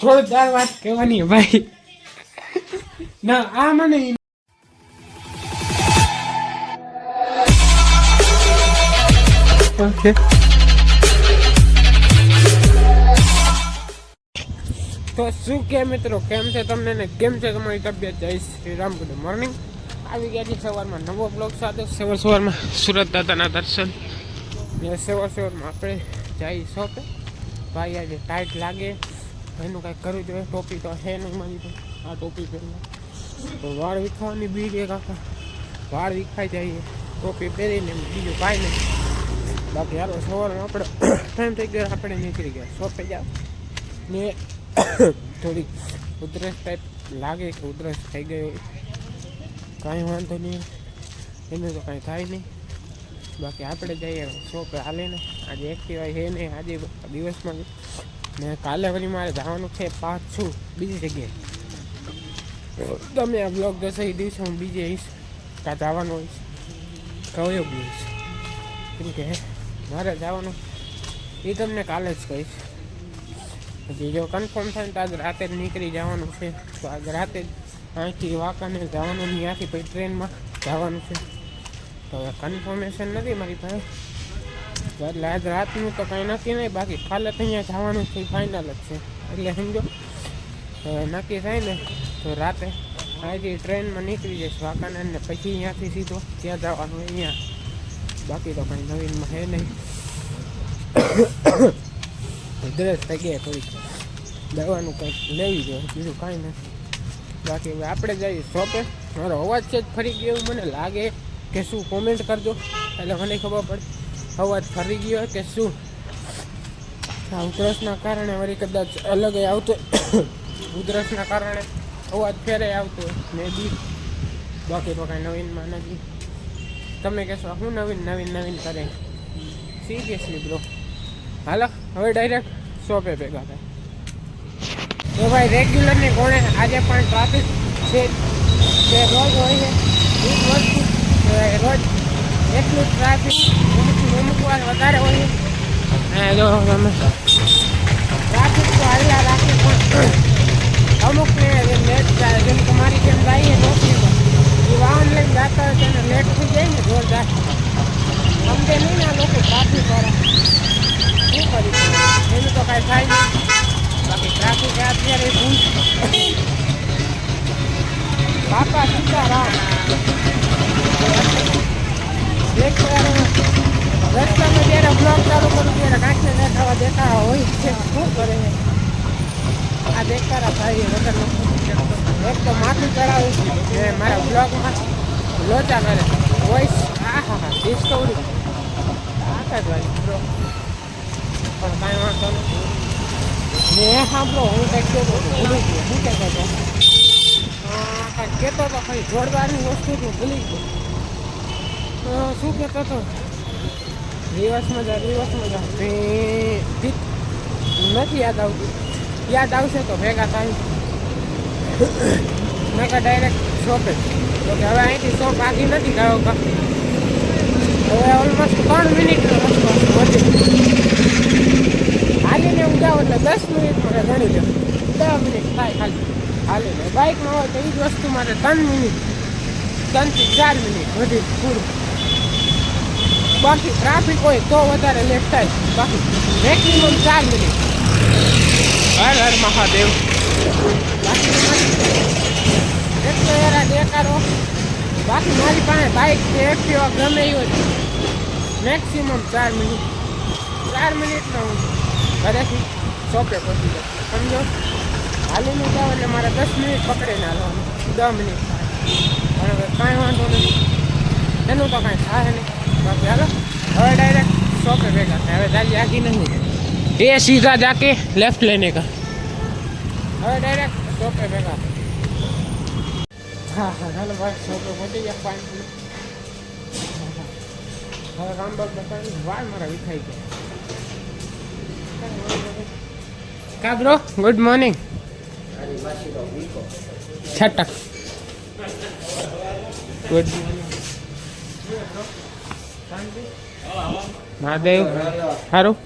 જોરદાર વાત કહેવાની ભાઈ. ના આ મને ઓકે તો શું કે મિત્રો, કેમ છે તમને ને કેમ છે તમારી તબિયત? જય શ્રી રામ, ગુડ મોર્નિંગ. આવી ગયા છે સવારમાં નવો બ્લોગ સાથે. સવારમાં સુરત દાદાના દર્શન ને સવારમાં આપણે જઈ શોપે. ભાઈ આજે ટાઈટ લાગે, એનું કાંઈક કરવું જોઈએ. ટોપી તો છે નહીં મારી તો. આ ટોપી પહેરીને તો વાળ વિખાવાની બીજ એક આખા વાળ વિખાઈ જાય ટોપી પહેરીને, બીજું કાંઈ નહીં. બાકી હાલો સવારમાં આપણે ટાઈમ થઈ ગયો, આપણે નીકળી ગયા શોપે જાવ ને. થોડીક ઉધરસ ટાઈપ લાગે કે ઉધરસ થઈ ગઈ, કાંઈ વાંધો નહીં, એનું તો કાંઈ થાય નહીં. બાકી આપણે જઈએ શોપે હાલીને. આજે એક્ટિવા છે નહીં આજે દિવસમાં ને કાલે વળી મારે જવાનું છે પાછું બીજી જગ્યાએ. તમે આ બ્લોગ દસ એ દિવસે હું બીજે આવીશ કાં જવાનું હોઈશ કયો બી હોઈશ, કેમ કે મારે જવાનું એ તમને કાલે જ કહીશ. પછી જો કન્ફર્મ થાય ને તો આજે રાતે જ નીકળી જવાનું છે. તો આજે રાતે જ અહીંથી વાંકાને જવાનું, ત્યાંથી પછી ટ્રેનમાં જવાનું છે. તો હવે કન્ફર્મેશન નથી મારી પાસે, એટલે આજ રાતનું તો કાંઈ નક્કી નહીં. બાકી કાલે તો અહીંયા જવાનું છે ફાઇનલ જ છે. એટલે સમજો નક્કી થાય ને તો રાતે અહીંથી ટ્રેનમાં નીકળી જઈશ વાંકાને, ને પછી અહીંયાથી સીધો ત્યાં જવાનું અહીંયા. બાકી તો કાંઈ નવીનમાં છે નહીં. ડ્રેસ થઈ ગયા થોડીક દવાનું કંઈક લેવી જોઈએ, બીજું કાંઈ નથી. બાકી હવે આપણે જઈએ શોપે. મારો અવાજ છે જ ફરી ગયો એવું મને લાગે કે શું, કોમેન્ટ કરજો એટલે મને ખબર પડે અવાજ ફરી ગયો કે શું. આ ઉધરસના કારણે વળી કદાચ અલગ આવતો, ઉધરસના કારણે અવાજ ફેરે આવતો મે બી. બાકી તો કાંઈ નવીનમાં નથી. તમે કહેશો શું નવીન કરે સિરિયસલી બ્રો. હાલો હવે ડાયરેક્ટ શોપે ભેગા થાય. તો ભાઈ રેગ્યુલરની કોણે આજે પણ ટ્રાફિક છે જે રોજ હોય છે એ જ વસ્તુ. રોજ એટલું ટ્રાફિક અમુક વાર વધારે હોય છે. જો તમે ટ્રાફિક તો હાલ્યા રાખે, પણ અમુકને લેટ જાય. જેમ કે મારી જેમ જઈએ નોકરીમાં, એ વાહન લઈને જતા હોય તેને લેટ થઈ જાય ને જોરદાર. સમજે નહીં ને આ લોકો ટ્રાફિકવાળા, શું કરી એનું તો કાંઈ થાય નહીં. બાકી ટ્રાફિક અત્યારે બાપા સીતારામ રસ્તામાં જ્યારે બ્લોક ચાલુ કરું ત્યારે કાંઈને દેખાવા દેખાવા હોય છે. શું કરે આ દેખાડા થાય વગરનો. એક તો માથું ચડાવું ને મારા બ્લોગમાં લોચા કરે વોઇસ. હા ડિસ્કવરી આખા જ વાળી બ્રો, પણ કાંઈ વાંધો નથી. મેં સાંભળો હું કંઈક કહેતો હતો, ભૂલી ગયો. શું કહેતો હતો? કાંઈક કહેતો હતો, કંઈ જોરદારની વસ્તુ હતું, ભૂલી ગયો. શું કહેતો હતો? રિવર્સમાં જા નથી યાદ આવતું. યાદ આવશે તો ભેગા થાય. મેં કાં ડાયરેક્ટ શોપે, તો કે હવે અહીંથી શોપ આગી નથી ગયો કા. હવે ઓલમોસ્ટ 3 મિનિટનો રસ્તો વધી હાલીને હું જાઉં એટલે 10 મિનિટમાં ગણી લો. 10 મિનિટ થાય ખાલી હાલીને. બાઇકમાં હોય તો એ જ વસ્તુ મારે 3 મિનિટ, 3 થી 4 મિનિટ વધી પૂરું. બાકી ટ્રાફિક હોય તો વધારે લેટ થાય. બાકી મેક્સિમમ 4 મિનિટ. હર હર મહાદેવ. બાકી એક તો યાર દેખાડો. બાકી મારી પાસે બાઇક કે એક્ટિવા ગમે એ હોય, મેક્સિમમ 4 મિનિટ. 4 મિનિટનો હું ઘરેથી શોપે પહોંચી જાઉં. સમજો હાલીને જાઉં એટલે મારે 10 મિનિટ પકડીને હાલવાનું, 10 મિનિટ થાય. પણ હવે કાંઈ વાંધો નથી, એનું તો કાંઈ થાય નહીં. બાકી હાલો હવે डायरेक्ट शॉप पे भेजा है. હવે ગાડી આખી નહીં, એ સીધા જાકે લેफ्ट लेने का. હવે डायरेक्ट शॉप पे भेजा. હા હાલો ભાઈ શોપ पे પહોંચી ગયા. 5 મિનિટ હવે રામબાગ બતાવી વાળ મારા વિખાઈ ગયા. કા બ્રો ગુડ મોર્નિંગ. છટક ગુડ મહાદેવ સારું.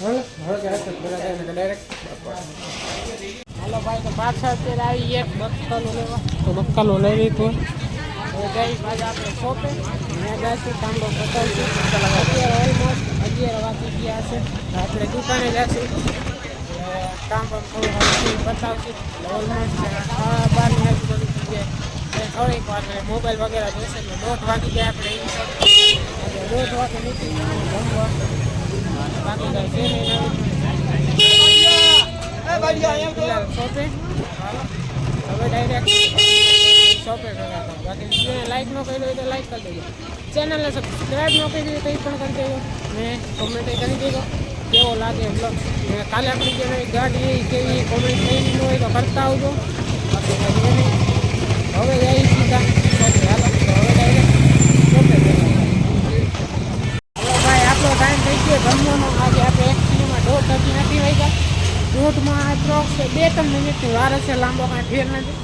હવે ડાયરેક્ટ હાલો ભાઈ, તો પાછા અત્યારે આવી એક બક્કાલો લેવા, તો બક્કાલો લઈ લીધું. હવે જઈ પાછા આપણે શોપે, ત્યાં જઈશું, તાંબો બતાવીશું. અત્યારે ઓલમોસ્ટ 11 વાગી ગયા છે. આપણે દુકાને જઈશું, કામ પણ થોડું હલકી બતાવશું. ઓલમોસ્ટ 12ની આજુબાજુ થઈ જાય. થોડીક વાર મોબાઈલ વગેરે જોશે એટલે 1:30 વાગી જાય. આપણે 1:30 વાગે નીકળી જમવા. બાકી કાંઈ છે નહીં શોપે. હવે ડાયરેક્ટ શોપે કર્યા હતા. બાકી વિડીયોને લાઈક ન કર્યો હોય તો લાઈક કરી દેજો. ચેનલને સબસ્ક્રાઈબ ન કરી હોય તો એ પણ કરી દેજો. ને કોમેન્ટ કરી દેજો કેવો લાગે બ્લોગ. કાલે આપણી જે નવી ગાડી કેવી કોમેન્ટ થઈ હોય તો કરતા આવજો. બાકી કાંઈ નહીં. હવે જઈ સીધા શોપે. હાલો તો હવે ડાયરેક્ટ શોપે કર્યા. હવે ભાઈ આપણો ટાઈમ થઈ ગયો જમવાનો. આજે આપણે એકચ્યુઅલીમાં 1:30 નથી વાગ્યા. દોઢમાં એપ્રોક્સ 2-3 મિનિટની વાર હશે. લાંબો કાંઈ ફેર નથી.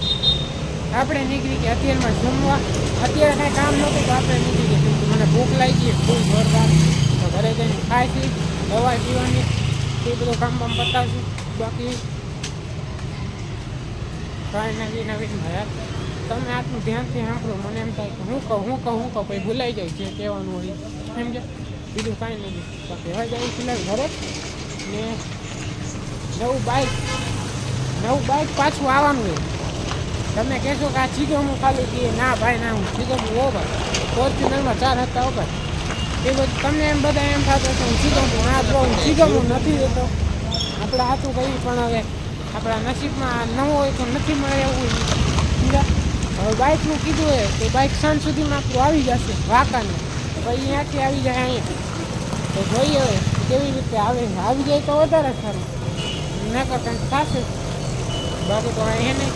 આપણે નીકળી ગયા અત્યારમાં જમવા. અત્યારે કાંઈ કામ નહોતું તો આપણે નીકળી ગયા. મને ભૂખ લાગી ગઈ ફૂલ જોરદાર. તો ઘરે જઈને ખાઈશી, દવા પીવાની, એ બધું કામ બતાવશું. બાકી કાંઈ નવીન યાર તમે આટલું ધ્યાનથી સાંભળો. મને એમ થાય કે હું કહું પછી ભૂલાઈ જાય જે કહેવાનું હોય સમજે. બીજું કાંઈ નથી. બાકી હવે જઈ ફિલહાલ ઘરે. ને નવું બાઇક પાછું આવવાનું હોય. તમે કહેશો કે આ ચીગમું ખાલી દઈએ. ના ભાઈ ના, હું ચીગમું હો ભાઈ. ફોર્ચ્યુનરમાં 4 હતા હો ભાઈ. એ બધું તમને એમ બધા એમ થતું કે હું ચીગમું. હા બ્રો, હું ચીગમું નથી દેતો. આપણે સાચું કહ્યું પણ હવે આપણા નસીબમાં ન હોય તો નથી મળે એવું. હવે બાઇકનું કીધું હોય કે બાઇક સાંજ સુધીમાં આપણું આવી જશે વાંકાને. પછી અહીંયાથી આવી જાય અહીંયા. તો જોઈએ હવે કેવી રીતે આવી જાય તો વધારે સારું. નકર કંઈક થશે. બાકી તો અહીં નહીં.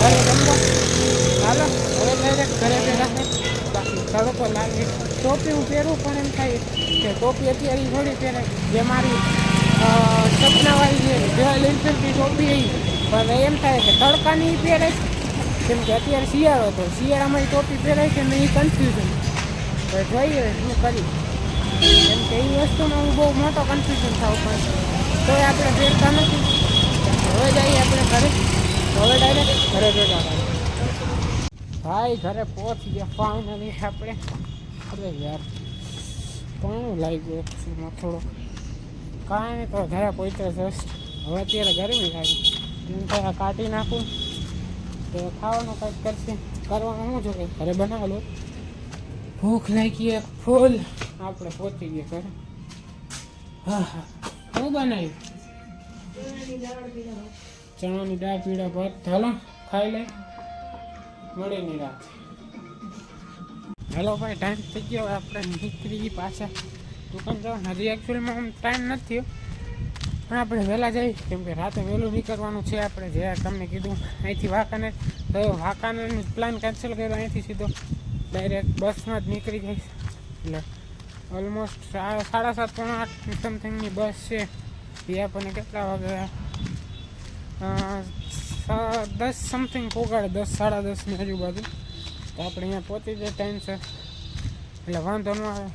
ઘરે જમવા હાલો હવે ડાયરેક્ટ ઘરે ભેગા છે. બાકી તડકો લાગે. ટોપી હું પહેરું પણ એમ થાય કે ટોપી અત્યારે થોડી પહેરે. જે મારી સપનાવાળી છે રોયલ એન્ફિલ્ડની ટોપી એ પણ એમ થાય કે તડકાની પહેરે. કેમ કે અત્યારે શિયાળો હતો. શિયાળામાં ટોપી પહેરાય કે નહીં કન્ફ્યુઝન. તો જોઈએ શું કરી. કેમ કે એ વસ્તુમાં હું બહુ મોટો કન્ફ્યુઝન થાવ પણ તો આપણે પહેરતા નથી. હવે જઈએ આપણે ઘરે. હવે ડાયરેક્ટ ઘરે ભેગા થાય. ભાઈ ઘરે પહોંચી ગયા ફાઇનલી આપણે. અરે યાર પાણી લાગી ગયું થોડો. કાંઈ નહીં તો ઘરે પહોંચ્યા જસ્ટ. હવે અત્યારે ગરમી થાય એમ થાય કાઢી નાખું તો ખાવાનું કંઈક કરશે. કરવાનું શું છે કંઈક ઘરે બનાવેલો. ભૂખ લાગી એક ફૂલ. આપણે પહોંચી ગયા ઘરે. હા શું બનાવ્યું? ચણાની દાળ પીળા ભાત. હાલો ખાઈ લે. મળી નહીં રાત. હેલો ભાઈ, ટાઈમ થઈ ગયો. આપણે નીકળી પાછા દુકાન જવાનું. હજી એકચ્યુઅલીમાં આમ ટાઈમ નથી પણ આપણે વહેલા જઈએ. કેમ કે રાતે વહેલું નીકળવાનું છે. આપણે જે તમને કીધું અહીંથી વાંકાનેર, તો વાંકાનેરનો પ્લાન કેન્સલ કર્યો. અહીંથી સીધો ડાયરેક્ટ બસમાં જ નીકળી જઈશ. એટલે ઓલમોસ્ટ 7:30-8 સમથિંગની બસ છે. એ આપણને કેટલા વાગે 10 સમથિંગ પહોંચાડે. 10-10:30ની આજુબાજુ. તો આપણે અહીંયા પહોંચી જાય ટાઈમસર. એટલે વાંધો ન આવે.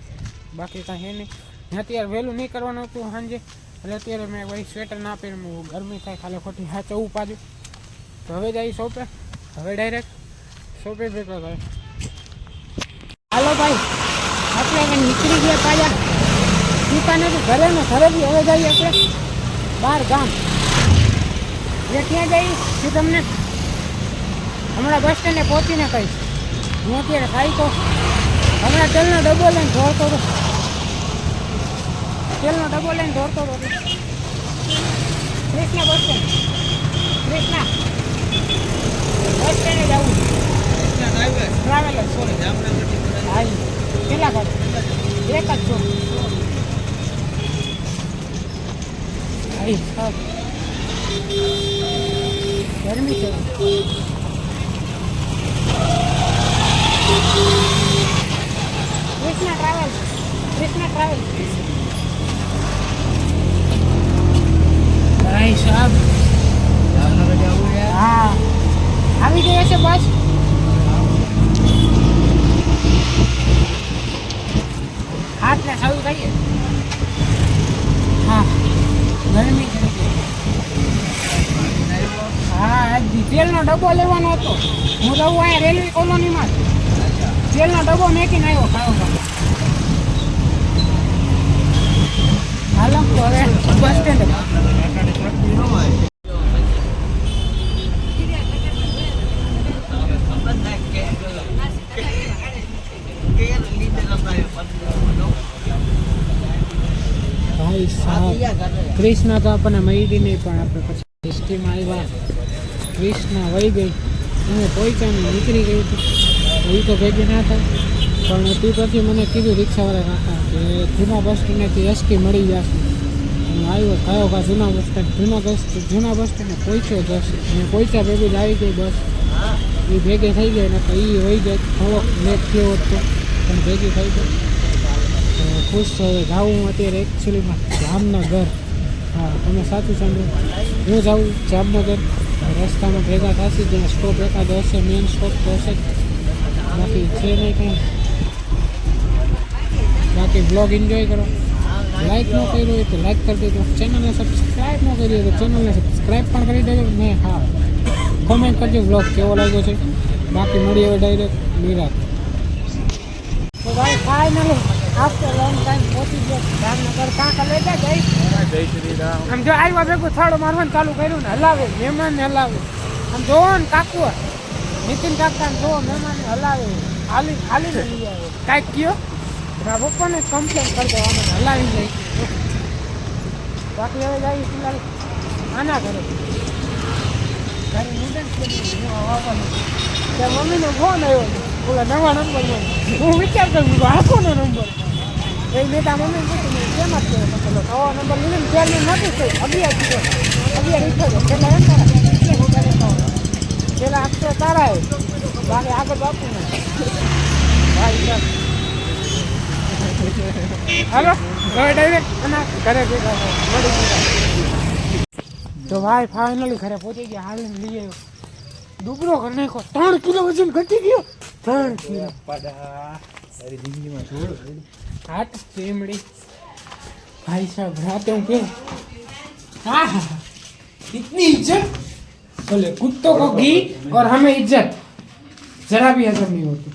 બાકી કાંઈ નહીં. અત્યારે વહેલું નહીં કરવાનું હતું સાંજે. એટલે અત્યારે મેં વળી સ્વેટર ના પહેર્યું. ગરમી થાય ખાલી ખોટી હાચવું પાછું. તો હવે જઈ શોપે. હવે ડાયરેક્ટ શોપે ભેગા થાય. હાલો ભાઈ, આપણે હવે નીકળી ગયા પાછા દુકાને. તો ઘરે ને ઘરેથી હવે જઈએ આપણે બહાર ગામ. એટલે ત્યાં જઈશ કે તમને હમણાં બસ સ્ટેન્ડે પહોંચીને કહીશ. હું અત્યારે ખાઈ તો હમણાં તેલનો ડબ્બો લઈને દોડતો હતો. Krishna bus stand. Krishna bus સ્ટેન્ડે જવું. Traveller sorry. હા કેટલા ભાઈ? એક જ છો. ગરમી છે. કૃષ્ણા ટ્રાવેલ. ભાઈ સાહેબ હા આવી ગઈ છે બસ. હાથને સારું કહીએ. હા ગરમી છે. તેલનો ડબ્બો લેવાનો હતો. હું રહું અહીંયા રેલવે કોલોનીમાં. તેલનો ડબ્બો મેકીને આવ્યો ખાવા. હાલો હવે બસ સ્ટેન્ડ. ભાઈ સાહેબ કૃષ્ણ તો આપણને મળી નહીં, પણ આપણે પછી એસટીમાં આવ્યા. કૃષ્ણ વહી ગઈ, અમે પહોંચ્યા નીકળી ગઈ હતી. એ તો ભેગી ના થાય, પણ તે પછી મને કીધું રિક્ષાવાળા કાકા કે જૂના બસ સ્ટેન્ડથી એસટી મળી જશે. હું આવ્યો કયો કા જૂના બસ સ્ટેન્ડ. જૂના બસ સ્ટેન્ડે પહોંચ્યો જશે અને પહોંચ્યા ભેગું જ આવી ગઈ બસ. એ ભેગી થઈ ગઈ ને તો એ વહી ગઈ. થોડોક લેટ થયો હતો પણ ભેગી થઈ ગઈ. ખુશ છો. હવે જાઉં અત્યારે એકચ્યુઅલીમાં જામનગર. હા, તમે સાચું સાંભળ્યું, હું જાઉં જામનગર. રસ્તામાં ભેગા થશે, જ્યાં સ્ટોપ એકાદ હશે, મેઇન સ્ટોપ તો હશે જ, બાકી છે નહીં કંઈ. બાકી બ્લોગ એન્જોય કરો. લાઈક ન કર્યો હોય તો લાઈક કરી દેજો. ચેનલને સબસ્ક્રાઈબ ન કરી હોય તો ચેનલને સબસ્ક્રાઈબ પણ કરી દેજો ને. હા, કોમેન્ટ કરજો બ્લોગ કેવો લાગ્યો છે. બાકી મળીએ હવે ડાયરેક્ટ નિરાત. તો ભાઈ ફાઇનલી આફ્ટર લોંગ ટાઈમ પહોંચી ગયો જામનગર. કાંકા લઈ જાય જય શ્રી રામ. આમ જો આવ્યા ભેગું થાળો મારવાનું ચાલુ કર્યું ને હલાવે, મહેમાનને હલાવે. આમ જોવો ને કાકુ નીતિન કાકાને જોવો, મહેમાનને હલાવે, હાલી હાલીને લઈ આવે. કાંઈક કયો મારા પપ્પાને કમ્પ્લેન કરી દો, અમે હલાવી લઈ. બાકી હવે જાય ફિલહાલ આના ઘરે ત્યાં મમ્મીનો ફોન આવ્યો, ઓલા નવા નંબર. હું વિચાર કરું આખોનો નંબર. એ બેટા મમ્મી પૂછ્યું કેમ જ કહેવાય, ચલો નવો નંબર લીધો ને ત્યારનું નથી થઈ. 11 કીધો 11 ઇઠ્ઠોતેર. પેલા એમ તારા પેલા અક્ષર તારા એ, બાકી આગળ બાપુ ને ભાઈ. હાલો હવે ડાયરેક્ટ અને ઘરે ભેગા મળી ગયા. તો ભાઈ ફાઇનલી ઘરે પહોંચી ગયા. હાલીને લઈ આવ્યો. ડુબરો કરી નાખો. 3 કિલો વજન ઘટી ગયો. 3 કિલો हाथ चेमड़ी भाई साहब रात पे हाँ हाँ इतनी इज्जत बोले कुत्तों को घी और हमें इज्जत जरा भी हजम नहीं होती.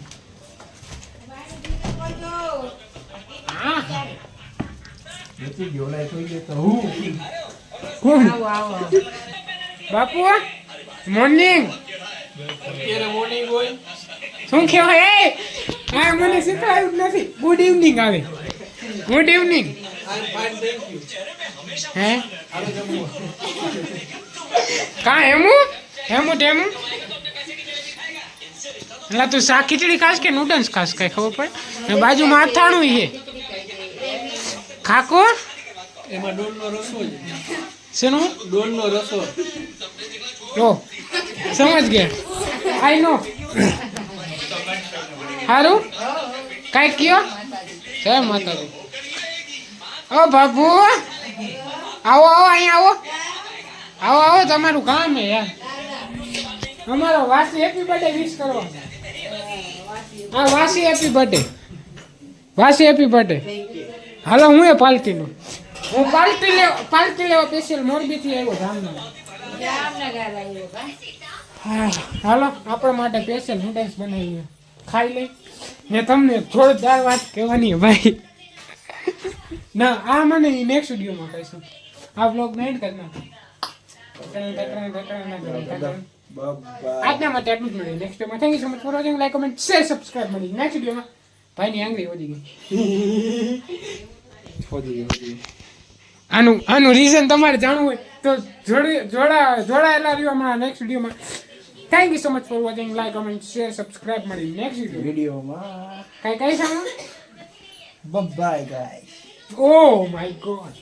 बापू मॉर्निंग શું કહેવાય? હા, મને શીખવાયું જ નથી. ગુડ ઇવનિંગ આવે. Good evening. હે કા હેમું હેમું ટેમું એટલે તું શાક ખીચડી ખાસ કે નૂડલ્સ ખાસ કઈ ખબર પડે ને? બાજુમાં અથાણું છે ખાકો. એમાં ડોલનો રસો છે. શેનો ડોલનો રસો? ઓ સમજ ગયા. આઈ નો. હારું કાંઈ કયો? જય માતાજી. ઓ બાબુ આવો આવો અહીંયા આવો આવો આવો. તમારું કામ હે યાર. અમારો વાસી હેપી બર્થડે વિશ કરવા. હા વાસી હેપી બર્થડે. વાસી હેપી બર્થડે. હાલો હું એ પાલતીનો. હું પાલતી લેવા સ્પેશિયલ મોરબીથી આવ્યો જામનગર. હા હાલો આપણા માટે સ્પેશિયલ નૂડલ્સ બનાવીએ, ખાઈ લઈ ને. તમને જોરદાર વાત કહેવાની ભાઈ. ના આ મને નેક્સ્ટ વિડીયોમાં કહીશું. આ બ્લોગ ને એન્ડ કરી નાખો. આજના માટે આટલું જ મળે. નેક્સ્ટ વિડીયોમાં thank you so much for watching. Like comment share subscribe. મળી નેક્સ્ટ વિડીયોમાં. ભાઈની આંગળી વધી ગઈ. આનું રીઝન તમારે જાણવું હોય તો જોડાયેલા રહ્યો હમણાં નેક્સ્ટ વિડીયોમાં. Thank you so much for watching. Like comment share subscribe. મળી નેક્સ્ટ વિડીયોમાં. કઈ સામે bye guys. Oh my God.